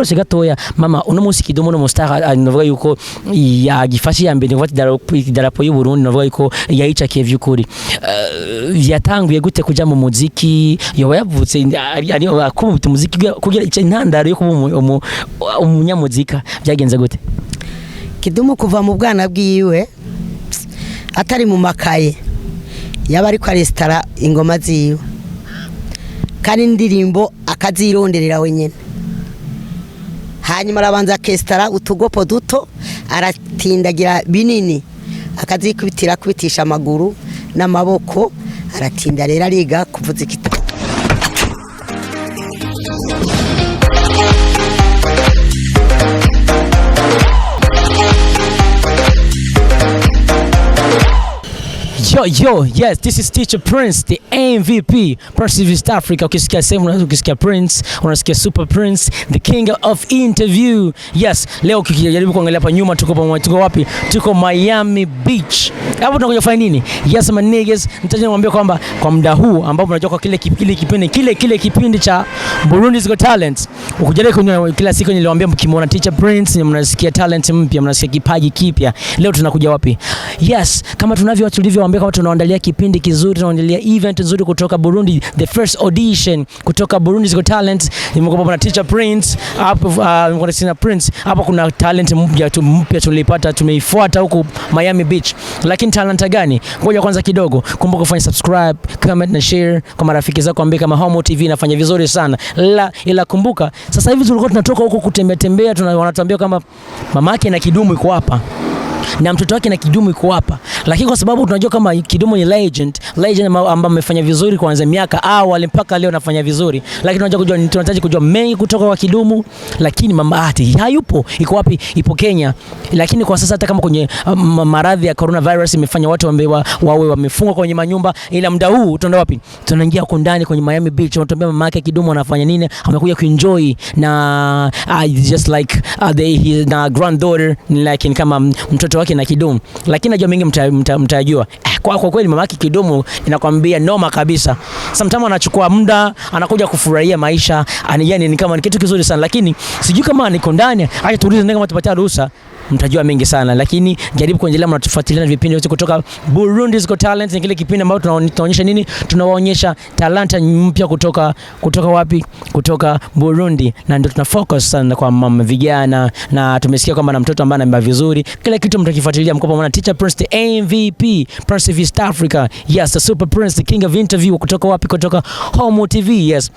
tugarutse gatoya mama uno munsi Kidumu no mustar navuga yuko yagifashe ya mbere ngwati darapo y'u Burundi navuga yuko yayicakiye vy'ukuri yatanguye gute kuja mu muziki yoba yavutse ari akubita umuziki kugira intandaro yo kuba umunyamuzika byagenze gute? Kidumu kuva mu bwana bwiwe atari mu makaye yaba ariko arestara ingoma ziwe kandi indirimbo akazironderera wenyene, hanyuma arabanza akestara utugopo duto aratindagira binini kubitisha amaguru n'amaboko, aratinda rero ariga kuvuza igitabo. Yo, yes, this is Teacher Prince, the MVP, Prince of East Africa. Ukisikia same ukisikia Prince, unasikia Super Prince, the king of interview. Yes, leo ukijaribu kuangalia hapa nyuma tuko wapi? Tuko Miami Beach. Hapo tunakuja kufanya nini? Yes my niggas, nitaje niwaambie kwamba kwa muda huu ambao mnajua kwa kile kipindi cha Burundi's Got Talent. Ukijaribu kunywa kila siku niliwaambia mkimwona Teacher Prince mnasikia talent mpya, mnasikia kipaji kipya. Leo tunakuja wapi? Yes, kama tulivyowaambia kama tunaandalia kipindi kizuri, tunaandalia event nzuri kutoka Burundi, the first audition kutoka Burundi's Got Talent. Nimekuwa na Teacher Prince hapo, nimekuwa na Prince hapo. Kuna talent mpya tulipata, tumeifuata huko Miami Beach. Lakini talent gani? Ngoja kwanza kidogo, kumbuka kufanya subscribe, comment na share kwa marafiki zako, ambie kama Homewood TV inafanya vizuri sana. Ila kumbuka sasa hivi tulikuwa tunatoka huko kutembea, wanatuambia kama mamake na Kidumu iko hapa na mtoto wake na Kidumu iko hapa, lakini kwa sababu tunajua kama Kidumu ni legend ambaye amefanya vizuri kuanzia miaka awali mpaka leo anafanya vizuri, lakini tunahitaji kujua mengi kutoka kwa Kidumu. Lakini mama ati hayupo, iko wapi? Ipo Kenya. Lakini kwa sasa hata kama kwenye maradhi ya coronavirus imefanya watu wawe wamefungwa kwenye manyumba, ila muda huu tunaenda wapi? Tunaingia huko ndani kwenye Miami Beach, tunatuambia mama yake Kidumu anafanya nini, amekuja kuenjoy na just like he na granddaughter, like kama mtoto wake na Kidumu. Lakini najua mengi mtajua. Kwa kweli mama yake Kidumu inakwambia noma kabisa. Sometimes anachukua muda, anakuja kufurahia maisha, yani ni kama ni kitu kizuri sana. Lakini sijui kama niko ndani, acha tuulize ndio kama tupatia ruhusa, mtajua mengi sana. Lakini jaribu kuendelea mnatufuatilia na vipindi vyote kutoka Burundi's Got Talent. Ni kile kipindi ambacho tunaonyesha nini? Tunawaonyesha talanta mpya kutoka wapi? Kutoka Burundi. Na ndio tuna focus sana kwa mama vijana, na tumesikia kwamba na mtoto ambaye anaimba vizuri. Kila kitu mtakifuatilia, mko pamoja na Teacher Prince, the MVP, Prince of East Africa. Yes, the Super Prince, the king of interview kutoka wapi? Kutoka Homewood TV. Yes,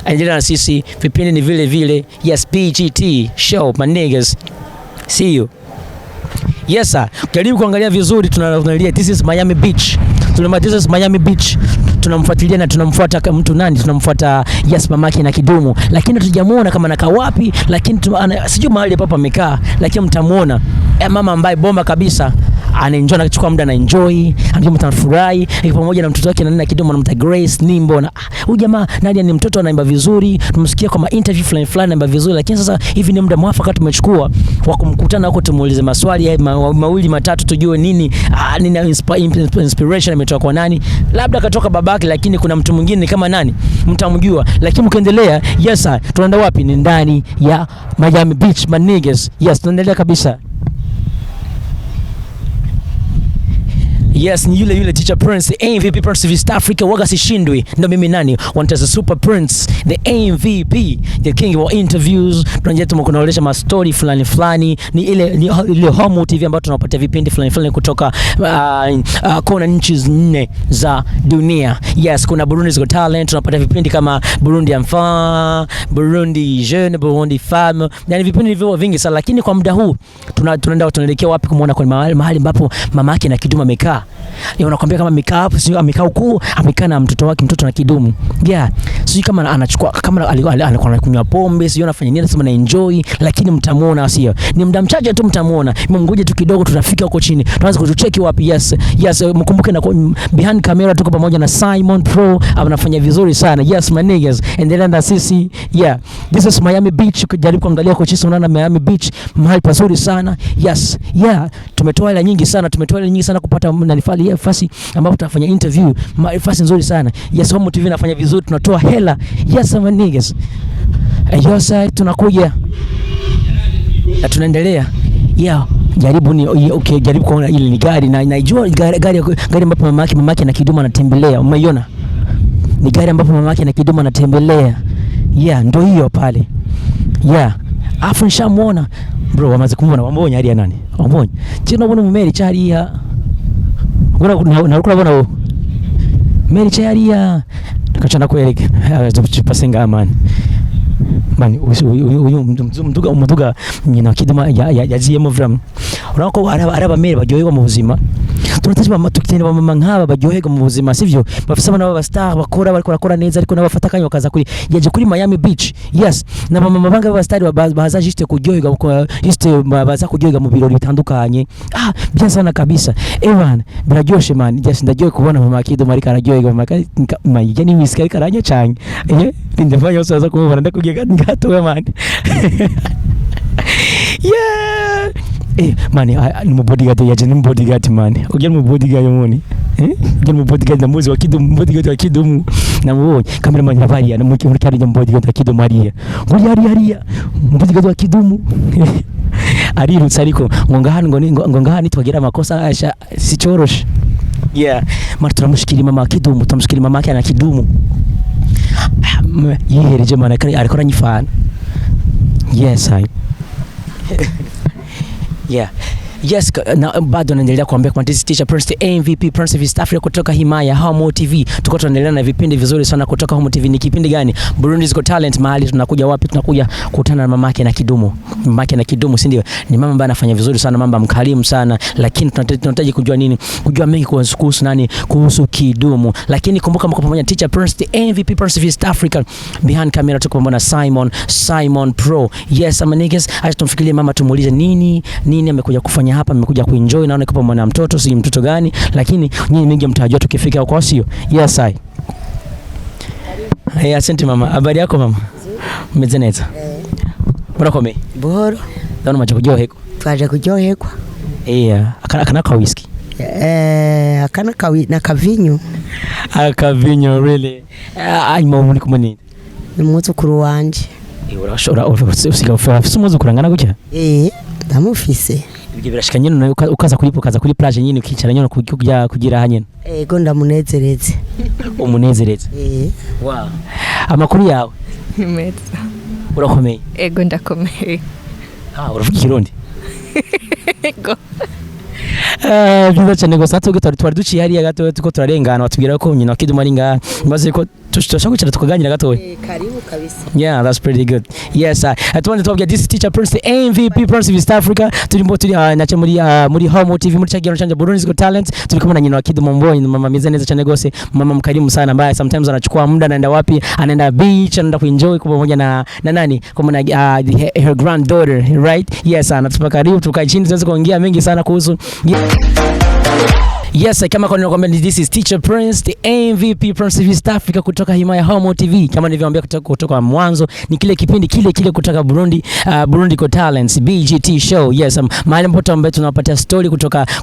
endelea na sisi, vipindi ni vile. Yes, BGT show my niggas. See you. Yes sir, karibu kuangalia vizuri. Tunaangalia this is Miami Beach. This is Miami Beach. Tunamfuatilia na tunamfuata mtu nani? Tunamfuata yes mamake na Kidumu. Lakini tujamuona kama anakaa wapi, lakini sijui mahali hapa amekaa, lakini mtamuona mama ambaye bomba kabisa. Anaenjoy, anachukua muda na enjoy, anafurahi pamoja na mtoto wake na Kidumu anamta Grace Nimbo. Na huyu jamaa Nadia ni mtoto anaimba vizuri, tumsikia kama interview fulani anaimba vizuri. Lakini sasa hivi ni muda mwafaka tumechukua wa kumkutana huko, tumuulize maswali mawili matatu, tujue nini inspiration imetoka kwa nani. Labda katoka babake, lakini kuna mtu mwingine kama nani mtamjua. Lakini mkiendelea, yes sir, tunaenda wapi? Ni ndani ya Miami Beach my niggas. Yes, tunaendelea kabisa. Yes, ni yule Teacher Prince, the MVP, Prince of East Africa. Waga sishindwi, ndo mimi nani? Wantaza Super Prince, the MVP, the king of interviews. Tunajua tunakunaolesha ma story fulani. Ni ile Homewood TV ambayo tunapatia vipindi fulani kutoka kona nchi 4 za dunia. Yes, kuna Burundi's Got Talent, tunapatia vipindi kama Burundi Enfant, Burundi Jeune, Burundi Femme. Yani vipindi vivyo vingi sana. Lakini kwa muda huu tunaelekea wapi? Kumuona kwa mahali ambapo mama yake na Kidumu amekaa. Unakwambia kama amekaa hapo, sio amekaa huko, amekaa na mtoto na Kidumu. Yeah, sio kama anachukua, kama alikuwa anakunywa pombe, sio anafanya nini, sema na enjoy. Lakini mtamuona, sio ni muda mchache tu mtamuona. Mngoje tu kidogo, tutafika huko chini, tuanze kutucheki wapi. Yes, mkumbuke na behind camera tuko pamoja na Simon Pro, anafanya vizuri sana. Yes my niggas, endelea na sisi. Yeah, this is Miami Beach. Ukijaribu kuangalia kwa chini unaona Miami Beach, mahali pazuri sana. Yes, yeah, tumetoa hela nyingi sana kupata nafasi ambapo tutafanya interview, nafasi nzuri sana. Yes, Homewood TV inafanya vizuri, tunatoa hela. Yes my niggas, yes tunakuja. Na tunaendelea. Yeah, jaribu ni okay, jaribu kuona ile ni gari na naijua gari ambapo mamake na Kidumu anatembelea. Umeiona? Ni gari ambapo mamake na Kidumu anatembelea. Yeah, ndio hiyo pale. Yeah. Afu nishamuona. Bro, wamaze kumwona wambonya hali ya nani? Wambonya. Chino bona mumeri charia. Ngora bona meri charia. Tukachana kueleke. Tupasenga amani. Mani uyu umuduga nyina Kidumu yaziyemo vram. Urako araba mere baryoherwa mu buzima. Tunataje mama tukitende mama nkaba baryoherwa mu buzima sivyo? Bafisa abana baba star bakora bariko bakora neza ariko nabafata kanyo bakaza kuri yaje kuri Miami Beach. Yes, na mama banga baba star baza juste kuryoherwa juste baza kuryoherwa mu birori bitandukanye. Bien sana kabisa. Evan biraryoshe man. Yes, ndaryoye kubona mama Kidumu ariko araryoherwa mama yani misikari karanya cyane. Ndimfanya usaza kumubona ndakugiye gato we man. Yeah. Man, ni bodyguard yaje ni bodyguard man. Ujya mu bodyguard yomoni. Ujya mu bodyguard na muzi wa Kidumu, bodyguard wa Kidumu. Namubonye cameraman yabaria na muri kari ya bodyguard wa Kidumu ariya. Ngo yari bodyguard wa Kidumu. Arirutse ariko ngo ngahani twagira amakosa asha sicoroshe. Yeah, mara turamushikira mama Kidumu, turamushikira mama yake na Kidumu. Yihereje man ariko aranyifana. Yes, yeah. Yes, na bado naendelea kuambia kwa this teacher Prince the MVP Prince of East Africa kutoka himaya Homewood TV. Tuko tunaendelea na vipindi vizuri sana kutoka Homewood TV. Ni kipindi gani? Burundi's Got Talent. Mahali tunakuja wapi? Tunakuja kukutana na mamake na Kidumu. Mamake na Kidumu, si ndio? Ni mama ambaye anafanya vizuri sana, mama mkarimu sana, lakini tunahitaji kujua nini? Kujua mengi kuhusu nani? Kuhusu Kidumu. Lakini kumbuka mko pamoja teacher Prince the MVP Prince of East Africa. Behind camera tuko pamoja na Simon Pro. Yes, ama niggas, acha tumfikirie mama tumuulize nini amekuja kufanya hapa, amekuja kuenjoy. Naona kama mwana mtoto, si mtoto gani, lakini nyinyi mingi mtajua tukifika huko, sio? Yes I. Hey, asante mama. Habari yako mama? Umezeneza? Bora kome. Bora. Naona macho kujoheko. Twaje kujohekwa. Akana ka whisky. Akana na kavinyo. Akavinyo really. Mama kumwe ni. Ni muzukuru wanje. Urashora usiga umuzukuru ngana gutya? Ndamufise. Ibyo birashikanye none ukaza kuri plage nyine ukicara nyine kugira hanyene. Ego ndamunezereze. Umunezereze. Wow. Amakuru yawe? Meza. Urakomeye? Ego ndakomeye. Uravuga Kirundi? Ego. Byiza cyane gusa twari duciye hariya gato tuko turarengana batubwira ko nyina Kidumu ari ngaha maze ko tushaka kwicara tukaganira gato. Karibu kabisa. Yeah, that's pretty good. Yes, atuwanje tubabwira this teacher Prince the MVP Prince of East Africa. Tulimbo turi nace muri Homewood TV muri Kiganiro canje Burundi's Got Talent. Tulikumwe na nyina Kidumu Mbonyi, mama meze neza cyane gose, mama mkarimu sana ambaye sometimes anachukua muda anaenda wapi? Anaenda beach, anaenda kuenjoy kwa pamoja na nani? Kwa na her granddaughter, right? Yes, anatupa karibu tukae chini tuweze kuongea mengi sana kuhusu Yes, kama kwa ninakwambia this is teacher Prince the MVP Prince of East Africa kutoka himaya Homewood TV. Kama nilivyoambia kutoka mwanzo ni kile kipindi kile kutoka Burundi Got Talents BGT show. Yes, mahali ambapo tunawapatia story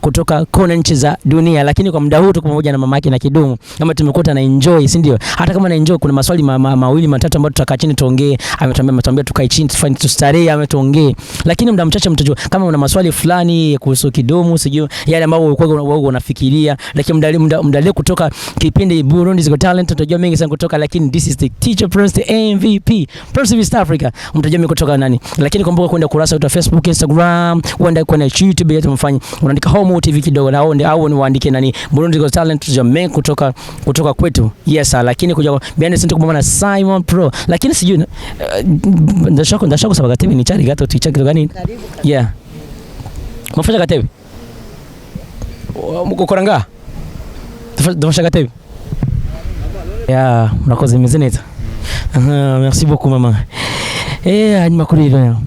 kutoka kona nchi za dunia, lakini kwa muda huu tuko pamoja na mamake na Kidumu. Kama tumekuta na enjoy, si ndio? Hata kama na enjoy kuna maswali mawili matatu ambayo tutakaa chini tuongee. Ametuambia tukae chini tufanye tustarehe, ametuongee. Lakini muda mchache mtajua kama una maswali fulani kuhusu Kidumu, sijui yale ambayo wewe unafikiria, lakini muda leo kutoka kipindi Burundi's Got Talent tutajua mengi sana kutoka, lakini this is the teacher Prince the MVP Prince of East Africa, mtajua mengi kutoka nani. Lakini kumbuka kwenda kurasa yetu Facebook, Instagram, uenda kwenye YouTube yetu mfanye unaandika Homewood TV kidogo na au uandike nani Burundi's Got Talent, tutajua mengi kutoka kwetu. Yes, lakini kuja behind the scene kwa na Simon Pro, lakini sijui ndashaka sababu gatebe ni chari gato tuicha kidogo gani? Yeah, mafanya gatebe mukokora nga dufasha gatebe. Yeah, murakoze meze neza. Merci beaucoup mama. Hanyuma kuri rero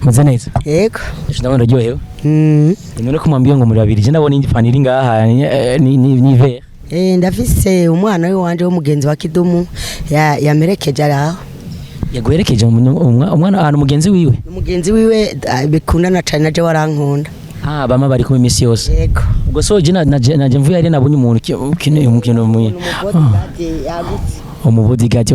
meze neza. Yego. Ndabona ryohewe. None kumwambia ngo muri babiri je ndabona indi faniri ngaha ni vert. Ndafise umwana wanje w'umugenzi wa Kidumu yamerekeje araho. Yaguherekeje umwana ahantu mugenzi wiwe? Umugenzi wiwe bikundana cyane naje warankunda. Bama bari kumwe imisi yose. Yego. Ubwo so je naje mvuye ari nabonye umuntu umukino mu. umubodyguard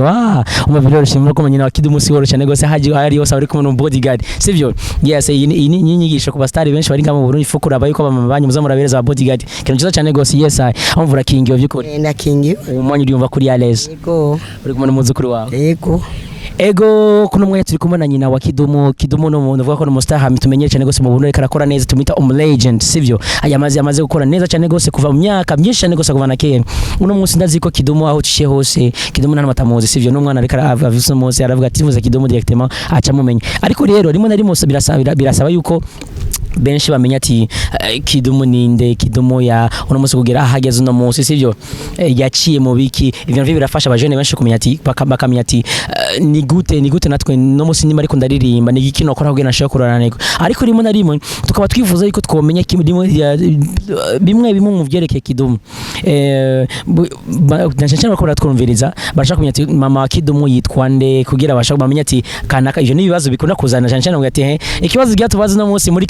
umubiri urashimira ko nyina wa Kidumu si woro cyane gose haji ari yose ari kumwe n'umubodyguard sivyo yes iyi ni inyigisho ku bastari benshi bari ngamo Burundi fukura abayiko bamama banyu muza murabereza bodyguard kintu cyiza cyane gose yes amvura kingi byukuri enda kingi umwanyu uriyumva kuri Ales yego uri kumwe n'umuzukuru wawe yego ego kuno mwanya turi kumwe na nyina wa Kidumu no muntu uvuga ko no mustar hami tumenyere cyane gose mu Burundi karakora neza tumita legend sivyo yamaze gukora neza cyane gose kuva mu myaka myinshi cyane gose kuva na kera uno munsi ndaziko Kidumu aho cishe hose Kidumu nta matamuzi sivyo no mwana ariko avise munsi aravuga ati muze Kidumu directement aca mumenya ariko rero rimwe na rimwe birasaba yuko benshi bamenya ati Kidumu ninde Kidumu ya uno munsi kugira ahageze uno munsi sivyo yaciye mu biki ivyo birafasha abajene benshi kumenya ati bakamenya ati ni gute natwe no munsi ndimo ariko ndaririmba ni iki nokora kugira nashaka kurananirwa ariko rimwe na rimwe tukaba twifuza yuko twomenya bimwe mu byerekeye Kidumu nashaka ko twumviriza bashaka kumenya ati mama wa Kidumu yitwa nde kugira bashaka bamenya ati kanaka ivyo nibibazo bikunda kuzana cyane ngo ati ikibazo gyatubaza no munsi muri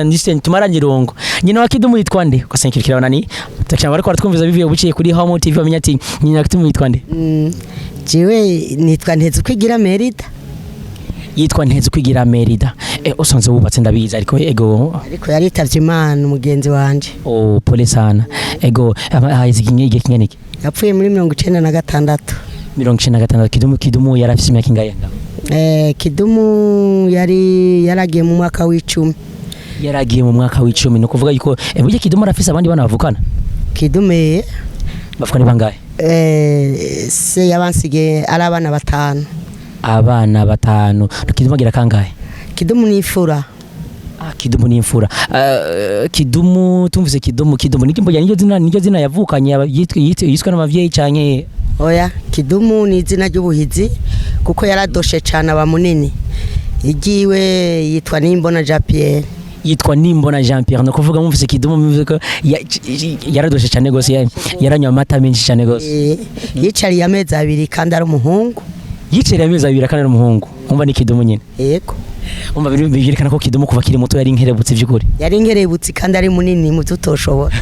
ndisten tumaranyirongo nyina wa Kidumu yitwa nde ukasenkirikira nani takira bari ko twumviza bivuye buciye kuri Homewood TV bamenya ati nyina wa Kidumu yitwa nde jiwe nitwa nteze kwigira Merida yitwa nteze kwigira Merida usanze wubatse ndabiza ariko ariko yaritavye Imana umugenzi wanje pole sana igihe kingeniki yapfuye muri 1996 Kidumu yarafise imyaka ingahe Kidumu yaragiye mu mwaka w'icumi no kuvuga yuko burya Kidumu arafise abandi bana bavukana Kidumu bavukana bangahe se yabansige ari abana batanu Kidumu agira kangahe Kidumu ni imfura Kidumu ni imfura Kidumu tumvise Kidumu nikimbo niryo zina yavukanye yitwa n'abavyeyi cyane oya Kidumu ni izina ry'ubuhizi kuko yaradoshe cyane aba munini igiwe yitwa Nimbona Jean Pierre no kuvuga mumvise Kidumu mumvise yaradoshe cyane gose yaranywa amata menshi cyane gose yicariye amezi 2 kandi ari umuhungu umva ni Kidumu nyine yego umva bigerekana ko Kidumu kuva kiri muto yari inkerebutse by'ukuri kandi ari munini mututoshobora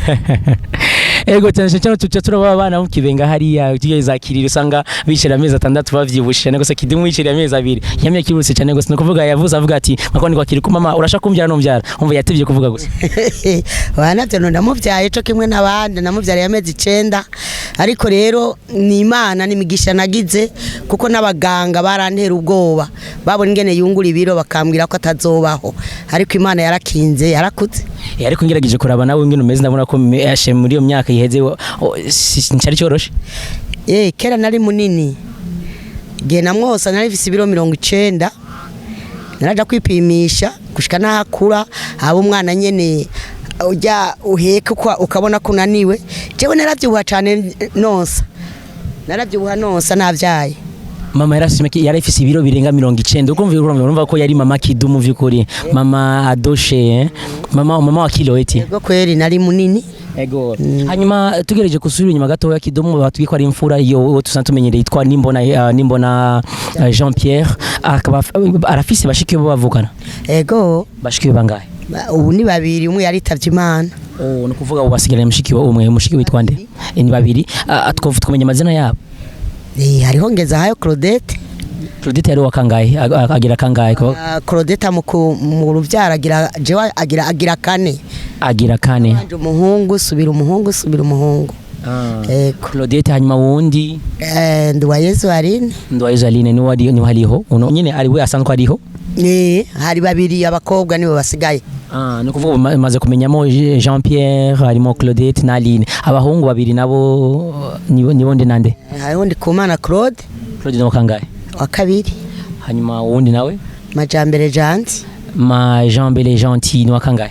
ego cyane turaba abana mu kibenga hariya tugezakirira usanga bicira amezi 6 bavyibushe cyane gose Kidumu yicira amezi 2 yamye kiruse cyane gose no kuvuga yavuze avuga ati makoni kwa kiri ku mama urashaka kumbyara no mbyara umva yatibye kuvuga gose wana byo ndamuvyaye cyo kimwe nabandi namuvyara amezi 9 ariko rero ni Imana n'imigisha nagize kuko n'abaganga barantera ubwoba babona ingene yungura ibiro bakambwira ko atazobaho ariko Imana yarakinze yarakuze ariko ngerageje kuraba nawe ngene umeze ndabona ko yashe muri iyo myaka yiheze ncari cyoroshe kera nari munini ge namwosa nari visi biro 90 naraja kwipimisha gushika nahakura abo umwana nyene ujya uheka ukabona kunaniwe jewe naravyibuha cyane nonsa navyaye mama yarafise ibiro birenga 90 ukumva ko yari mama Kidumu vyukuri mama adoshe mama wa kilo eti ego kweri nari munini ego hanyuma tugereje kusubira inyuma gato ya Kidumu batwiye ko ari imfura iyo tusantumenyereye yitwa Nimbona Jean Pierre akaba arafise bashiki bo bavukana ego bashiki bangahe ubu ni babiri umwe yaritavye Imana no kuvuga ubasigaranye mushiki witwa nde ni babiri twumenya amazina yabo hariho ngeza hayo Claudette yari wakangaye agira kangaye ko Claudette mu ruvyara agira kane anje umuhungu subira umuhungu Claudette hanyuma wundi Ndwayezu Aline ni hariho uno nyine ari we asanzwe ariho hari babiri abakobwa nibo basigaye no kuvuga maze kumenyamo Jean Pierre harimo Claudette na Aline abahungu babiri nabo nibo nde nande hariho Ndikumana Claude no kangaye wa kabiri hanyuma wundi nawe Majambere Gentil ni wa kangaye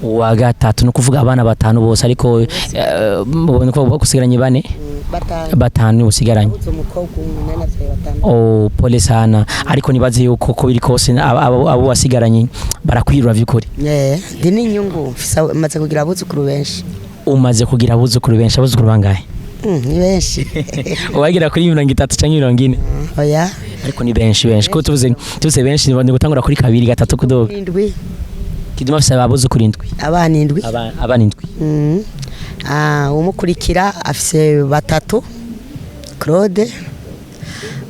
wa gatatu no kuvuga abana batanu bose ariko niko kusigaranye batanu usigaranye pole sana ariko nibaze yuko ko biri kose abo wasigaranye barakwirura vyukuri dini nyungu maze kugira abuzukuru benshi abuzukuru bangahe ni benshi wagira kuri 30 canke 40 oya ariko ni benshi ko tuvuze benshi ni gutangura kuri 2 3 kudoga Kidumu afise abuzukuru 7 abana 7 umukurikira afise 3 Claude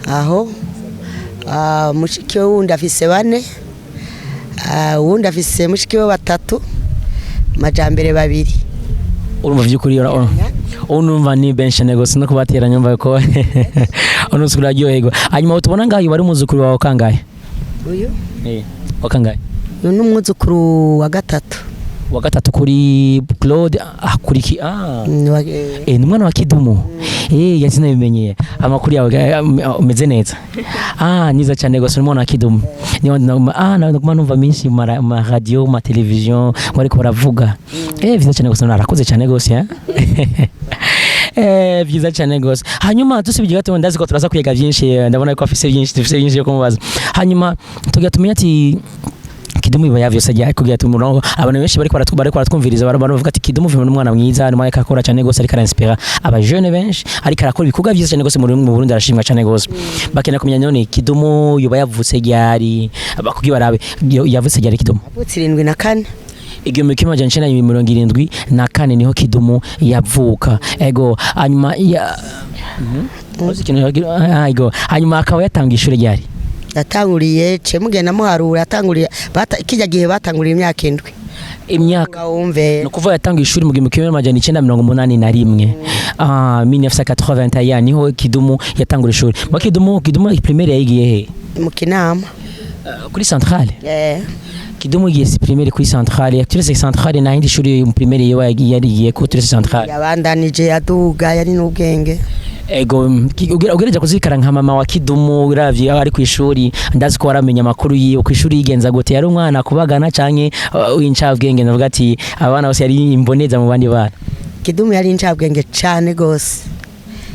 aho mushiki we wundi afise 4 wundi afise mushiki we 3 majambere 2 urumva vyukuri unumva ni benshi negose no kubatera nyumva ko unusukura ryohego hanyuma utubona ngaho bari umuzukuru wawe kangahe uyu wakangahe uyu numwuzukuru wa 3 kuri Claude kuri ki ni mwana wa Kidumu yazina bimenyeye amakuru yawe umeze neza niza cyane gose umwana wa Kidumu nakuma numva minsi ma radio ma television bariko baravuga viza cyane gose narakoze cyane gose viza cyane gose hanyuma tusubije gato ndazi ko turaza kwiga byinshi ndabona ko afise byinshi yo kumubaza hanyuma tugatumenya ati Kidumu iba yavyose ajya kugira ati umurongo abantu benshi bariko baratwumviriza baravuga ati Kidumu vimwe n'umwana mwiza ni mwaka akora cyane gose ariko arinspira aba jeune benshi ariko arakora ibikorwa byiza cyane gose mu Burundi arashimwa cyane gose bakena kumenya none Kidumu yuba yavutse ryari bakugi barabe yavutse ryari Kidumu yavutse 74 igihumbi kimwe amajana icenda na mirongo irindwi na kane niho Kidumu yavuka ego hanyuma hanyuma akaba yatanga ishuri ryari yatanguriye mugenda muharura yatanguriye kijya gihe batanguriye imyaka 7 imyaka wumve no kuva yatanga ishuri mu 1981 1981 niho Kidumu yatangura ishuri mu Kidumu primaire yagiye he mu Kinama kuri centrale Kidumu yigiye primaire kuri centrale actuellement centrale na hindi shuri mu primaire yagiye ko kuri centrale yabandanije yaduga yari n'ubwenge ego ugereje kuzikara nka mama wa Kidumu uravye ari ku ishuri ndazi ko waramenya amakuru yiwe ku ishuri yigenza gute yari umwana kubagana canke w'incabwenge navuga ati abana bose yari imboneza mu bandi bana Kidumu yari incabwenge cyane gose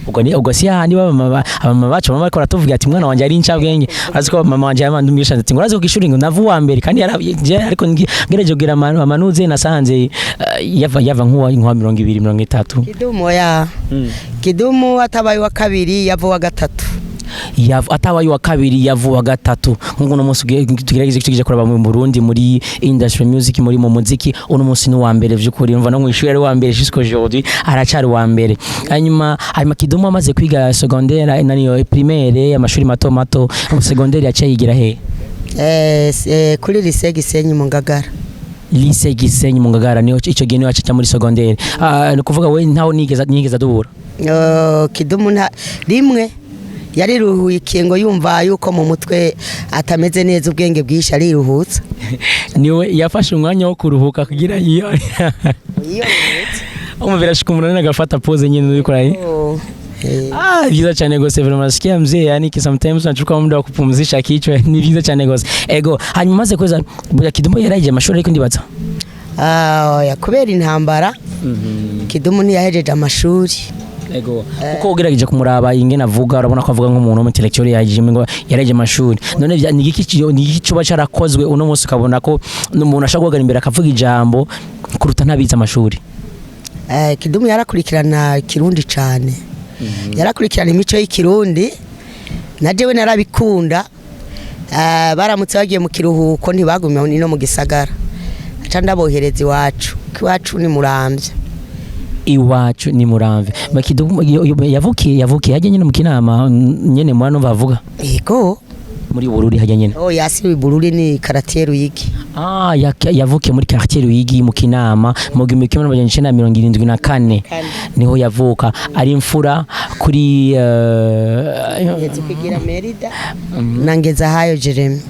ubwo si handi mama bacu mama ariko aratuvuga ati mwana wanje ari incabwenge azi ko mama wanje yamandumisha ati ngo urazi ku ishuri ngo navu wa mbere kandi ariko ngereje kugira amanuze nasanze yava nkuwa 230 Kidumu Kidumu atabaye wa 2 yavo wa 3 atabaye wa 2 yavu wa 3 ngo no munsi tugerageze kuraba mu Burundi muri industry music muri mu muziki uno munsi no wa mbere vyukuri umva no mwishuri ari wa mbere jusqu'au aujourd'hui aracari wa mbere hanyuma Kidumu amaze kwiga secondaire naniyo primaire amashuri mato secondaire yaciye yigira he kuri lycée Gisenyi mu Ngagara lycée Gisenyi mu Ngagara niho ico gihe niho acica muri secondaire no kuvuga we ntaho nigeza dubura Kidumu rimwe yari ruhuyikiye ngo yumva yuko mu mutwe atameze neza ubwenge bwisha ari ruhutsa niwe yafashe umwanya wo kuruhuka kugira iyo umuvira shikumurana agafata pose nyine ubikora vyiza cyane gose vraiment sikia mzee yani sometimes nachuka muda wa kupumzisha kichwa ni vyiza cyane gose ego hanyuma maze kweza Kidumu yaraje amashuri ariko ndibaza yakubera intambara Kidumu ntiyahejeje amashuri ego kuko ugerageje kumuraba ingene avuga urabona ko avuga nk'umuntu w'intellectual yajije ngo yaraje amashuri none ni iki cyo bacarakozwe uno munsi ukabona ko n'umuntu ashaka guhagarara imbere akavuga ijambo kuruta ntabiza amashuri Kidumu yarakurikirana Kirundi cyane yarakurikirana imico y'Ikirundi najewe narabikunda baramutse bagiye mu kiruhuko ntibagumye no mu gisagara aca ndabohereza iwacu ni Muramvya iwacu ni Muramvya Kidumu yavukiye hajye nyine mu Kinama nyene mwana bavuga ego muri Bururi hajya nyene yasi Bururi ni quartier Ruyigi yavukiye muri quartier Ruyigi mu Kinama mu 1974 niho yavuka ari imfura kuri kugira Merida nangeza hayo Jeremy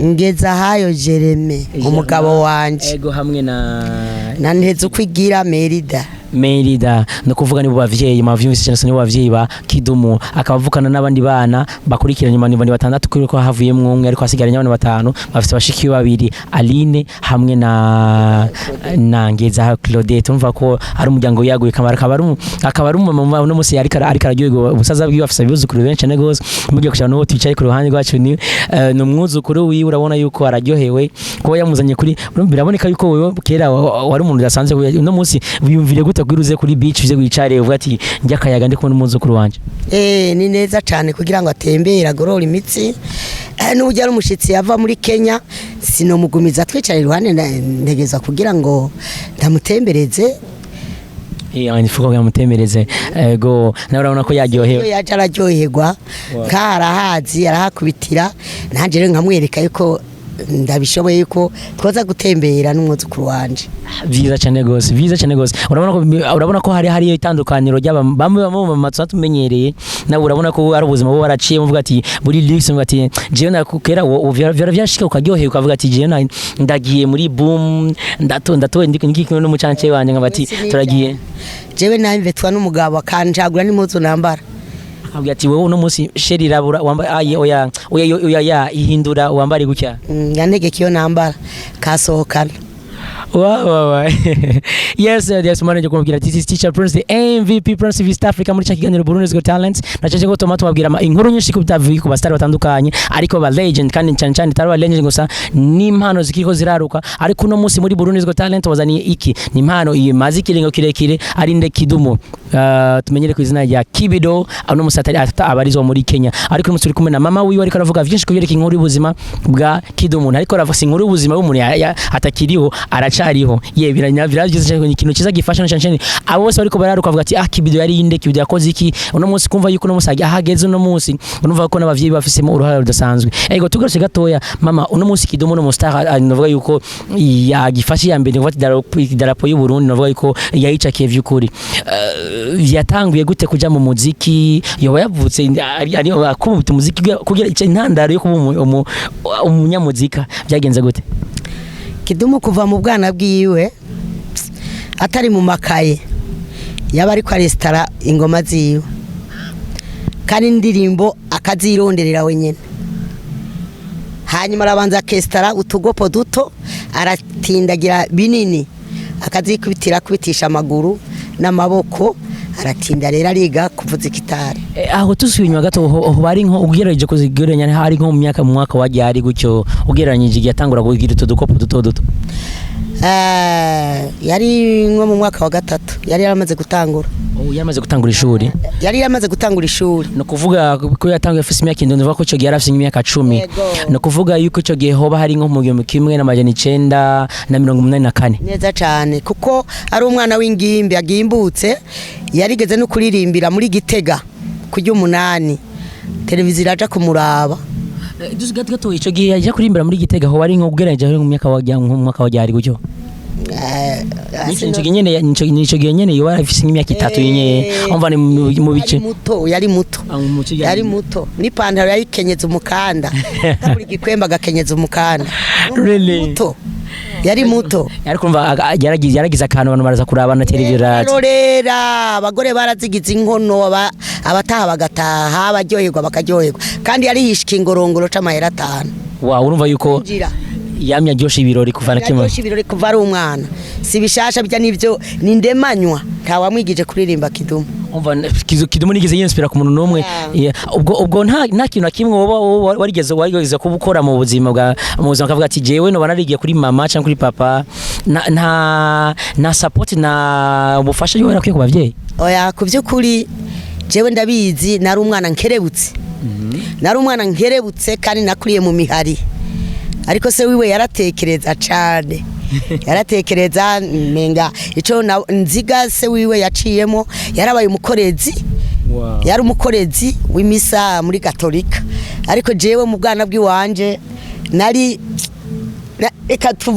ngeza hayo Jeremy umugabo wanje ego hamwe na nteze kwigira Merida no kuvuga nibo bavyeyi mavyumvise cyane nibo bavyeyi ba Kidumu akabavukana n'abandi bana bakurikiranye mani 6 kuri ko havuyemwe umwe ariko asigaranye abantu 5 bafite bashiki babiri Aline hamwe na Ngeza Claudette umva ko ari umuryango yaguye kamara akaba ari umumama no musi ariko araryoyego ubusaza bwiwe afisa bizukuru benshi cyane gose mugiye kushana no twicaye ku ruhande rwacu ni no mwuzukuru wiwe urabona yuko araryohewe ko yamuzanye kuri biraboneka yuko wewe kera wari umuntu yasanze no musi biyumvire gute gwiruze kuri beach byo gwicare uvuga ati njya kayaga ndi kubona umuzukuru wanje ni neza cyane kugira ngo atembere agorora imitsi n'ujya ari umushitsi yava muri Kenya sinomugumiza twicara iruhande ntegeza kugira ngo ndamutembereze Nifuko yamutemereze ego nawe urabona ko yaryohewe yaje araryoherwa karahazi arahakubitira nanje rero nkamwereka yuko ndabishoboye yuko twaza gutembera n'umwuzukuru wanje vyiza cyane gose urabona ko hari itandukaniro bamwe mu matsa tumenyereye nawe urabona ko ari ubuzima bo baraciye muvuga ati buri lyrics muvuga ati jewe nakukera vyashika ukaryoheye ukavuga ati jewe ndagiye muri boom ndatoye ndiki no mucanche wanje nkabati turagiye jewe namvetwa n'umugabo akanjagura n'impuzu nambara abwira ati wowe no munsi sheri rabura wambaye oya ihindura wambare gutya yantegeka iyo nambara kasohokana Wow. Yes, manager kumubwira ati this teacher Prince the MVP Prince of East Africa muri Kiganiro Burundi's Got Talent nacaje ko tomato babwira inkuru nyinshi kubitavuye ku bastar batandukanye ariko ba legend kandi cyane tarwa legend gusa ni impano zikiko ziraruka ariko no munsi muri Burundi's Got Talent wazaniye iki ni impano iyi mazi kiringo kirekire ari nde Kidumu tumenyere ku izina rya Kibido ano musatari abarizwa muri Kenya ariko umunsi uri kumwe na mama wiwe ariko aravuga byinshi kubyereka inkuru y'ubuzima bwa Kidumu ariko aravuga inkuru y'ubuzima bw'umuntu atakiriho aracariho ye birageze cyane ikintu kiza gifasha cyane abo bose bariko bararuka bavuga ati Kibido yari inde Kibido yakoze iki uno munsi kumva yuko uno musagi ahageze uno munsi unumva ko n'abavyeyi bafisemo uruhare rudasanzwe ego tugarutse gatoya mama uno munsi Kidumu no mustar navuga yuko yagifashe ya mbere ngwati darapo y'u Burundi navuga yuko yayicakiye vy'ukuri yatanguye gute kuja mu muziki yoba yavutse ari akubita muziki kugira intandaro yo kuba umunyamuzika byagenze gute Kidumu kuva mu bwana bwiwe atari mu makaye yaba ariko arestara ingoma ziwe kandi indirimbo akazironderera wenyene hanyuma arabanza akestara utugopo duto aratindagira binini kubitisha amaguru n'amaboko aratinda rero ariga kuvuza gitari aho tusubinywa gato bari nko ugerageje kuzigeranya hari nko mu mwaka wajyari gutyo ugereranyije yatangura kugira utudukopo duto yari nko mu mwaka wa gatatu yari yaramaze gutangura yamaze gutangura ishuri yari yamaze gutangura ishuri no kuvuga ko yatanguye afise imyaka indwi ndavuga ko cyo gihe afise imyaka 10 no kuvuga yuko cyo gihe hoba hari nko mu 1984 neza cyane kuko ari umwana w'ingimbi yagimbutse yarigeze no kuririmbira muri Gitega kujya 8 televiziyo iraja kumuraba gato icyo gihe yaje kurimbira muri Gitega ho wari nko kugereranya mu myaka wajyari gutyo nico gihe nyene yo afise imyaka 3 yenye umva ni mu bice yari muto ni pantaro yari kenyeza umukanda buri gikwemba gakenyeza umukanda muto yari muto ariko umva yaragize akantu abantu baraza kurabana televiziyo rera abagore barazigize inkono abataha bagataha abaryoherwa bakaryoherwa kandi yari yishika ingorongoro c'amahera 5 urumva yuko yamya ryoshe ibirori kuva na kimwe ibirori kuva ari umwana si bishasha bya nivyo ni ndemanywa ntawamwigije kuririmba Kidumu umva Kidumu nigeze yinspira ku muntu numwe ubwo nta kintu na kimwe warigeze kubukora mu buzima kavuga ati jewe no banarigiye kuri mama cyangwa kuri papa na support na ubufasha yo barakwiye ku bavyeyi oya ku byukuri jewe ndabizi nari umwana nkerebutse kandi nakuriye mu mihari ariko se wiwe yaratekereza cyane yaratekereza menga ico nziga se wiwe yaciyemo yarabaye umukorezi yari umukorezi w'imisa muri Katolika ariko jewe mu bwana bw'iwanje nari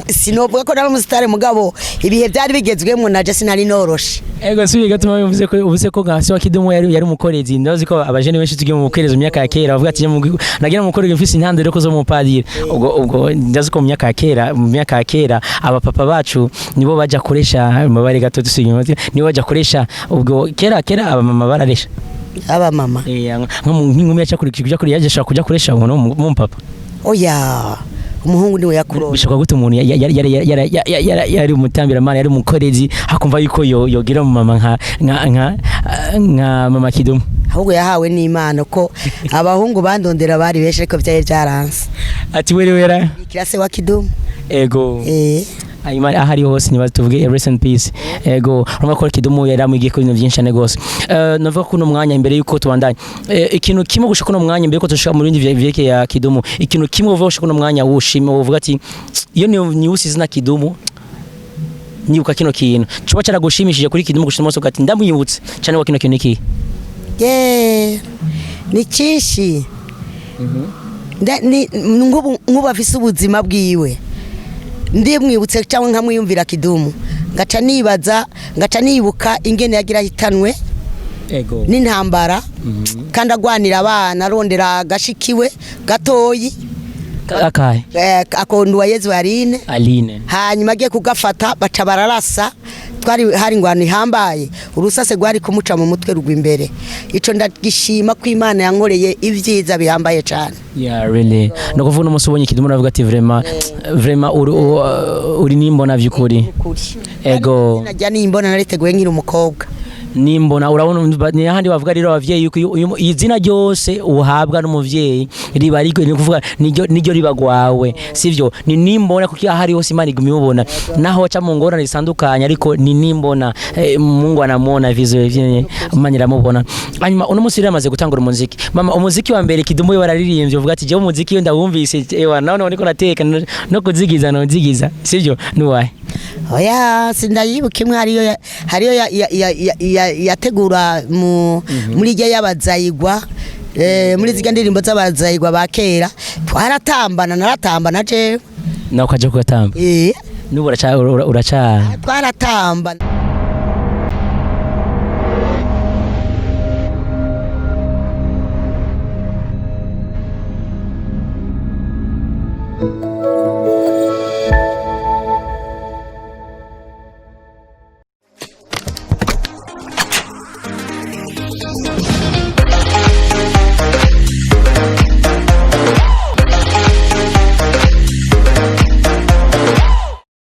sinovuga ko nari umusitari mugabo ibihe byari bigezwemo naje sinari noroshe ego subiye gatuma uvuze ko gasi wa Kidumu yari umukorezi ndazi ko abajene benshi tugiye mu mukereza myaka ya kera bavuga ati nagira mu mukorezi mfise intandaro ko zo mu padiri ubwo ndazi ko mu myaka ya kera abapapa bacu nibo baje koresha amabare gato dusinyuma nibo baje koresha ubwo kera abamama bararesha abamama nko nk'inkumi yacha kuri yaje shaka kujya koresha umuntu mu papa oya umuhungu niwe yakurora bishaka gute umuntu yari umutambira mana yari umukorezi hakumva yuko yogira mu mama nka mama Kidumu ahubwo yahawe n'Imana ko abahungu bandondera bari beshe ariko byaye byaranse ati wera kirase wa Kidumu ego ayimari ahari hose niba tuvuge rest in peace ego urumva ko Kidumu yaramwigiye ko ibintu byinshi cyane gose navuga ko no mwanya imbere yuko tubandanye ikintu kimwe gushaka no mwanya imbere ko tushaka mu bindi vyeke ya Kidumu ikintu kimwe uvuga gushaka no mwanya wushime uvuga ati iyo ni usize na Kidumu nyibuka kino kintu cuba caragushimishije kuri Kidumu gushima mose ugati ndamwibutse cyane wa kino kintu iki ni cyinshi nk'ubu afise ubuzima bwiwe ndimwibutse cyangwa nkamwiyumvira Kidumu ngaca nibaza ngaca nibuka ingene yagira hitanwe n'intambara kandi agwanira abana arondera gashikiwe gatoyi akondwa Yezu Aline hanyuma agiye kugafata baca bararasa twari hari ngwano ihambaye urusase gwari kumuca mu mutwe rugwimbere ico ndagishima ko Imana yankoreye ivyiza bihambaye cyane really no kuvuga umunsi ubonye Kidumu navuga ati vraiment uri nimbona vyukuri najya nimbona nariteguye nkiri umukobwa nimbona urabona ni handi bavuga rero abavyeyi yuko izina ryose uhabwa n'umuvyeyi riba ariko ni kuvuga niryo riba gwawe sivyo ni nimbona kuko ahari hose Imana igumibona naho aca mu ngorane zitandukanye ariko ni nimbona Mungu anamwona vizwe Imana iramubona hanyuma uno munsi yamaze gutangura umuziki mama umuziki wa mbere Kidumu yo bararirimbye uvuga ati je umuziki yo ndawumvise ewa naone niko nateka no kuzigiza no zigiza sivyo nuwaye oya sindayibuka imwe hariyo yategura muri rya y'abazayigwa muri zige ndirimbo z'abazayigwa bakera twaratambana naratambana je nawe ukaje kugatamba nubu uraca twaratamba